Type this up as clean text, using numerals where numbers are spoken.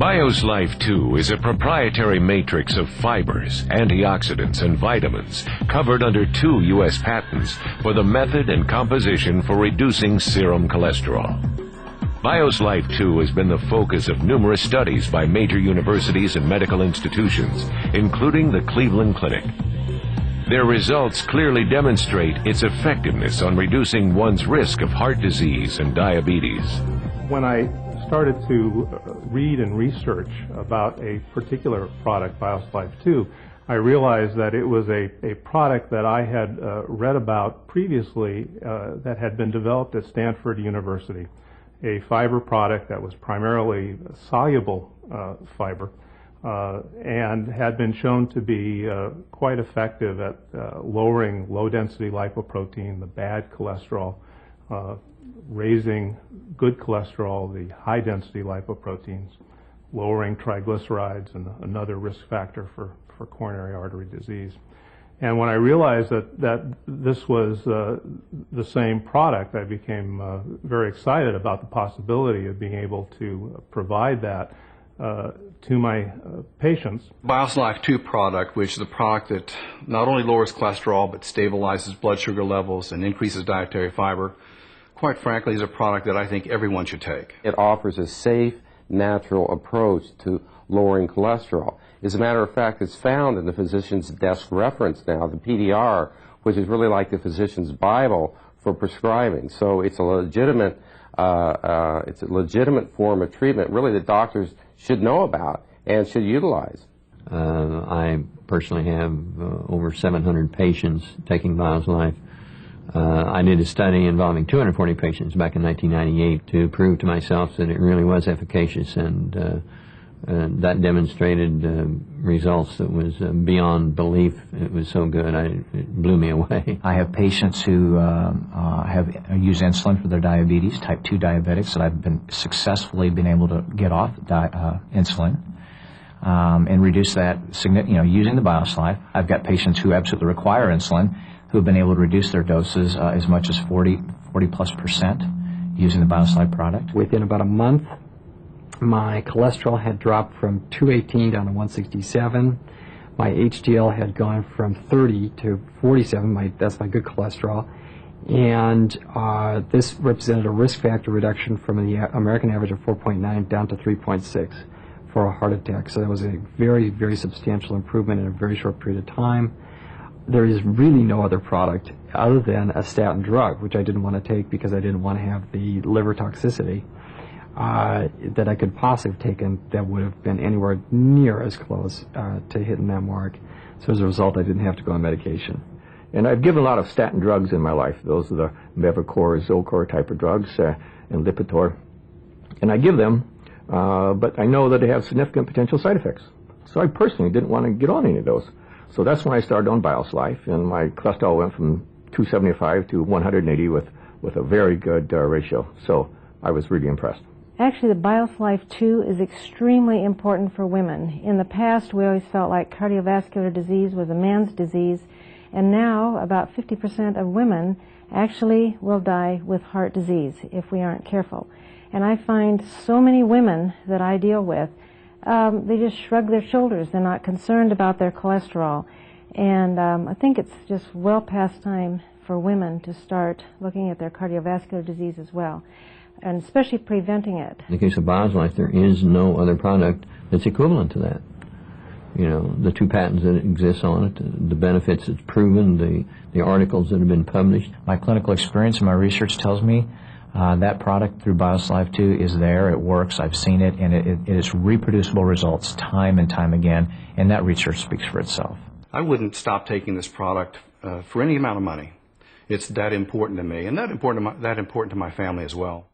Bioslife 2 is a proprietary matrix of fibers, antioxidants, and vitamins covered under 2 U.S. patents for the method and composition for reducing serum cholesterol. Bioslife 2 has been the focus of numerous studies by major universities and medical institutions, including the Cleveland Clinic. Their results clearly demonstrate its effectiveness on reducing one's risk of heart disease and diabetes. When I started to read and research about a particular product, Bioslife 2, I realized that it was a product that I had read about previously that had been developed at Stanford University, a fiber product that was primarily soluble fiber and had been shown to be quite effective at lowering low-density lipoprotein, the bad cholesterol, raising good cholesterol, the high-density lipoproteins, lowering triglycerides, and another risk factor for coronary artery disease. And when I realized that this was the same product, I became very excited about the possibility of being able to provide that to my patients. Bioslife 2 product, which is a product that not only lowers cholesterol but stabilizes blood sugar levels and increases dietary fiber, quite frankly, is a product that I think everyone should take. It offers a safe, natural approach to lowering cholesterol. As a matter of fact, it's found in the physician's desk reference now, the PDR, which is really like the physician's Bible for prescribing. So it's a legitimate form of treatment, really, that doctors should know about and should utilize. I personally have over 700 patients taking Bioslife. I did a study involving 240 patients back in 1998 to prove to myself that it really was efficacious, and that demonstrated results that was beyond belief. It was so good, it blew me away. I have patients who use insulin for their diabetes, type 2 diabetics, that I've been successfully been able to get off insulin and reduce that, using the Bioslife. I've got patients who absolutely require insulin who have been able to reduce their doses as much as 40+% using the Bioslife product. Within about a month, my cholesterol had dropped from 218 down to 167. My HDL had gone from 30 to 47. That's my good cholesterol. And this represented a risk factor reduction from the American average of 4.9 down to 3.6 for a heart attack. So that was a very, very substantial improvement in a very short period of time. There is really no other product other than a statin drug, which I didn't want to take because I didn't want to have the liver toxicity, that I could possibly have taken that would have been anywhere near as close to hitting that mark. So as a result, I didn't have to go on medication. And I've given a lot of statin drugs in my life. Those are the Mevacor, Zocor type of drugs, and Lipitor. And I give them, but I know that they have significant potential side effects. So I personally didn't want to get on any of those. So that's when I started on Bioslife, and my cholesterol went from 275 to 180 with a very good ratio. So I was really impressed. Actually, the Bioslife 2 is extremely important for women. In the past, we always felt like cardiovascular disease was a man's disease, and now about 50% of women actually will die with heart disease if we aren't careful. And I find so many women that I deal with, they just shrug their shoulders. They're not concerned about their cholesterol. And I think it's just well past time for women to start looking at their cardiovascular disease as well, and especially preventing it. In the case of Bioslife, there is no other product that's equivalent to that. You know, the 2 patents that exist on it, the benefits it's proven, the articles that have been published. My clinical experience and my research tells me that product through Bioslife 2 is there, it works, I've seen it, and it is reproducible results time and time again, and that research speaks for itself. I wouldn't stop taking this product for any amount of money. It's that important to me, and that important to my family as well.